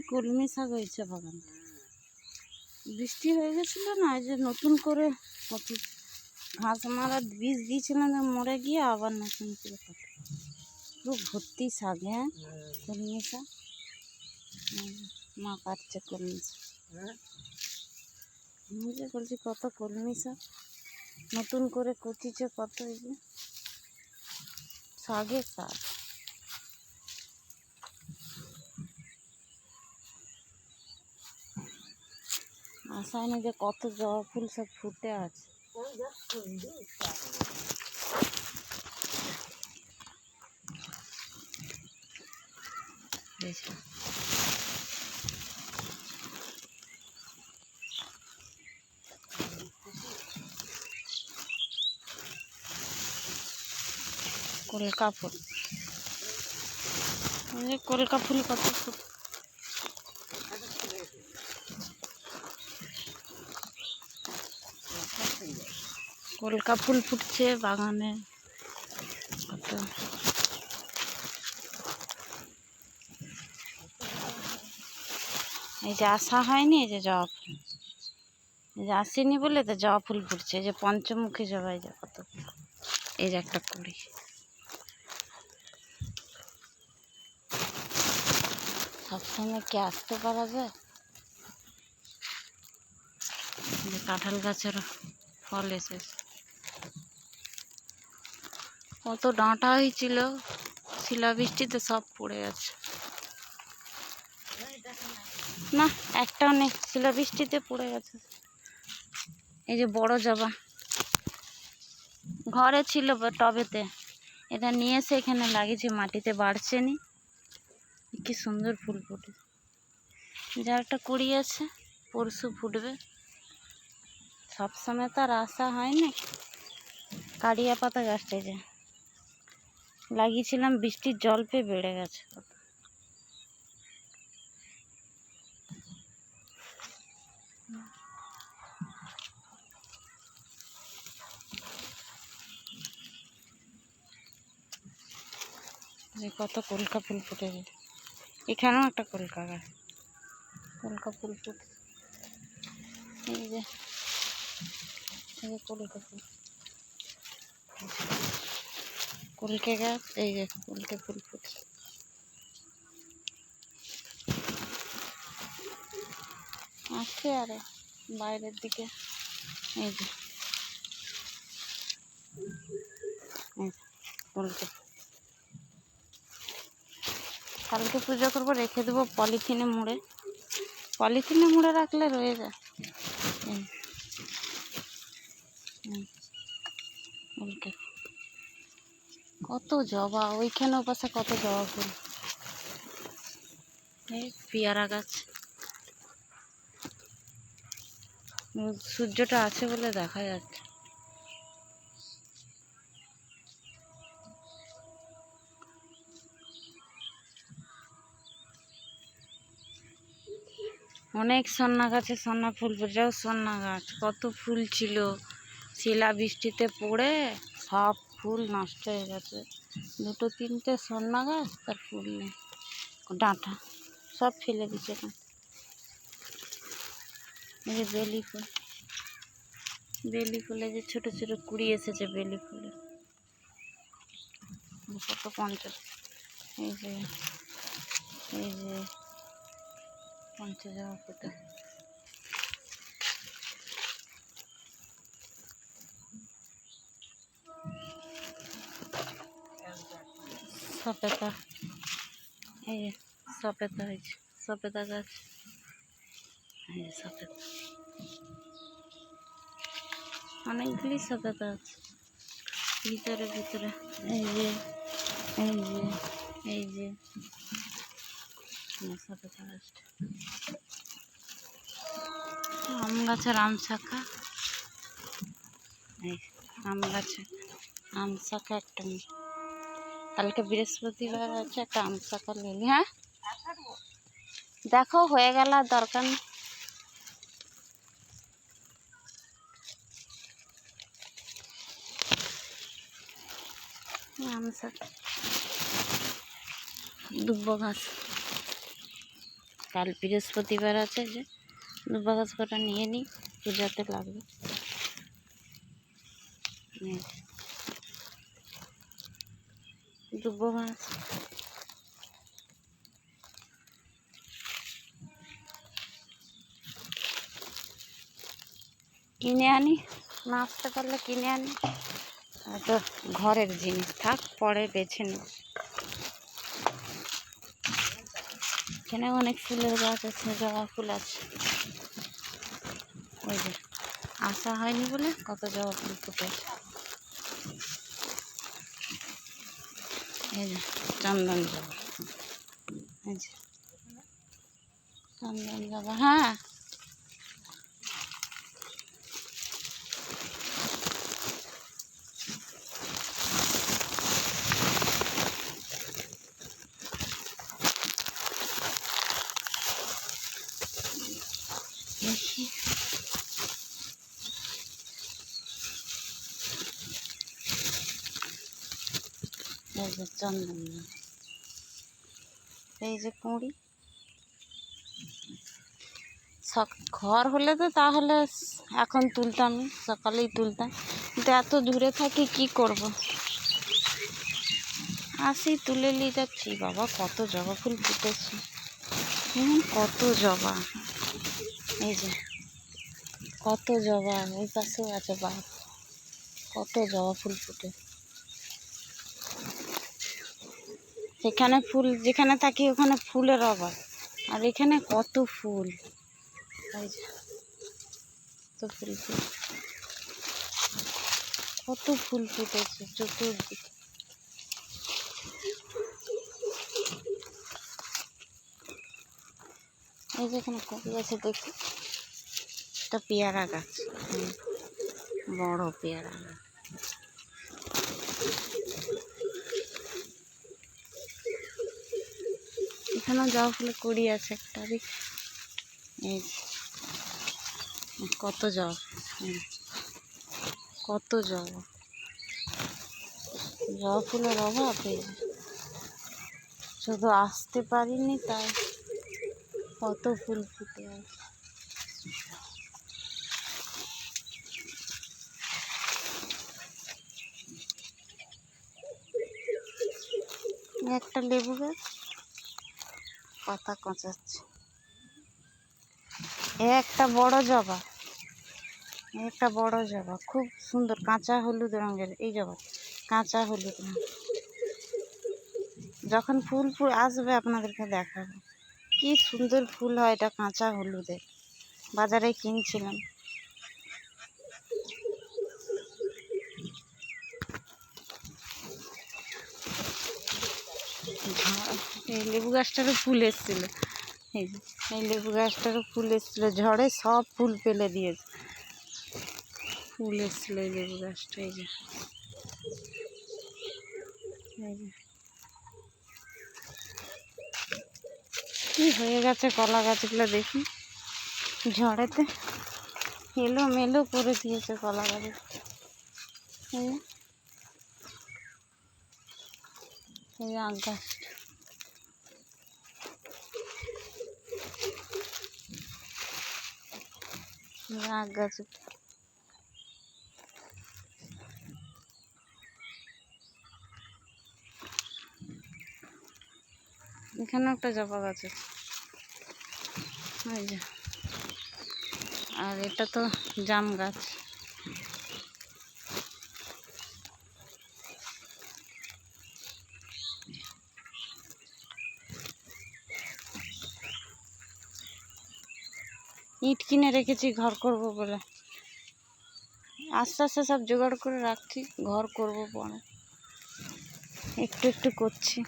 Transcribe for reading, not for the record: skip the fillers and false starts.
কলমি শাক হয়েছে বাগানে। বৃষ্টি হয়ে গেছিল না, এই যে নতুন করে কচি ঘাস মারা বীজ দিয়েছিলাম, মরে গিয়ে আবার নতুন করে পুরো ভর্তি শাক। হ্যাঁ, কলমি শাক মা কাটছে কলমি শাক। আমি যে বলছি কত কলমি শাক নতুন করে কচিছে, কত এই যে শাকের শাক। আশায় না যে কত জবা ফুল সব ফুটে আছে। কলকা ফুল, কলকা ফুল কত ফুল। কলকা ফুল ফুটছে বাগানে কত। এই যে আসা হয়নি, এই যে জবা ফুল, এই যে আসেনি বলে তো জবা ফুল ফুটছে। এই যে পঞ্চমুখী জবা, এই যে কত, এই যে একটা কুড়ি। সবসময় কি আসতে পারা যায়? যে কাঁঠাল গাছের ফল এসেছে, কত ডাঁটা হয়েছিল, শিলাবৃষ্টিতে সব পড়ে গেছে। না, একটাও নেই, শিলাবৃষ্টিতে পড়ে গেছে। এই যে বড় জবা ঘরে ছিল টবেতে, এটা নিয়ে এসে এখানে লাগিয়েছি, মাটিতে বাড়ছে নি। কি সুন্দর ফুল ফুটে। যার একটা কুড়ি আছে, পরশু ফুটবে। সবসময় তো আর আসা হয় না। কারিয়া পাতা গাছটা যে লাগিয়েছিলাম, বৃষ্টির জল পেয়ে বেড়ে গেছে। কত কলকা ফুল ফুটে গেছে। এখানেও একটা কলকা গাছ, কলকা ফুল ফুটে। এই যে কলকা ফুল, কলকে গাছ, এই যে কলকে ফুল ফুটে। আসছে আরে বাইরের দিকে। এই যে কলকে, কালকে পুজো করবো, রেখে দেবো পলিথিনে মুড়ে। পলিথিনে মুড়ে রাখলে রয়ে যায়। কলকে কত জবা, ওইখানে পাশে কত জবা ফুল। এই পেয়ারা গাছ, সূর্যটা আছে বলে দেখা যাচ্ছে। অনেক সন্না গাছে সন্না ফুল ফুটেও, সন্না গাছ কত ফুল ছিল, শিলা বৃষ্টিতে পড়ে সব ফুল নষ্ট হয়ে গেছে। দুটো তিনটে সন্না গাছ, তার ফুল নেই, ডাঁটা সব ফেলে দিচ্ছে। এই যে বেলি ফুল, বেলি ফুলে যে ছোট ছোট কুড়ি এসেছে বেলি ফুলে, কত 50। এই যে পঞ্চজবা ফুটে। সপেতা, এই যে সপেতা হয়েছে, সপেতা গাছ, এই যে সপেতা, অনেকগুলি সপেতা আছে ভিতরে ভিতরে। এই যে এই যে এই যে সপেতা গাছটা। আম গাছের আম শাখা, এই আম গাছে আম শাখা একটা নেই। কালকে বৃহস্পতিবার আছে, একটা আম শাখা নিলি। হ্যাঁ দেখো হয়ে গেল, দরকার নেই। আম শাখা, দুব্বো ঘাস। কাল বৃহস্পতিবার আছে, যে দুব্বা গাছ কটা নিয়ে নিই, পূজাতে লাগবে। দুব্বা গাছ কিনে আনি, না আসতে পারলে কিনে আনি। তো ঘরের জিনিস থাক, পরে বেছে নেব। এখানে অনেক ফুলের গাছ আছে, জবা ফুল আছে। ওই যে আসা হয়নি বলে কত জবা ফুল ফুটে আছে। এই যে চন্দন জবা, এই যে চন্দন জবা। হ্যাঁ, দেখি এই যে চন্দন জবা, এই যে কুঁড়ি। ঘর হলে তো তাহলে এখন তুলতাম, সকালেই তুলতাম, কিন্তু এত দূরে থাকি কি করব, আসি তুলে নিয়ে যাচ্ছি। বাবা কত জবা ফুল ফুটেছে, কত জবা, এই যে কত জবা, ওই পাশেও আছে, বা কত জবা ফুল ফুটে। সেখানে ফুল, যেখানে থাকি ওখানে ফুলের অভাব, আর এখানে কত ফুল, এই যে কত ফুল, কত ফুল ফুটেছে চতুর্দিকে। এই যে এখানে কপি আছে, দেখি একটা পেয়ারা গাছ, বড় পেয়ারা গাছ। এখানেও জবা ফুলের কুড়ি আছে একটা, এই কত জবা, কত জবা, জবা ফুলের অভাব। এই শুধু আসতে পারিনি, তাই কত ফুল ফুটে আছে। একটা লেবু গাছ পাতা কঁচাচ্ছে, একটা বড় জবা, একটা বড় জবা খুব সুন্দর, কাঁচা হলুদ রঙের। এই জবা কাঁচা হলুদ রঙ, যখন ফুল ফুল আসবে আপনাদেরকে দেখাবো, কি সুন্দর ফুল হয়। এটা কাঁচা হলুদের, বাজারে কিনছিলাম। এই লেবু গাছটারও ফুল এসেছিল, এই লেবু গাছটারও ফুল এসেছিল, ঝড়ে সব ফুল ফেলে দিয়েছে। ফুল এসেছিল এই লেবু গাছটা, এই যে কি হয়ে গেছে কলা গাছগুলো, দেখি ঝড়েতে এলো মেলো করে দিয়েছে কলা গাছ। এই আগ গাছটা, আগ গাছ, এখানে একটা জবা গাছ আছে, ওই যে। আর এটা তো জাম গাছ, ইট কিনে রেখেছি ঘর করব বলে, আস্তে আস্তে সব জোগাড় করে রাখছি, ঘর করব পরে, একটু একটু করছি।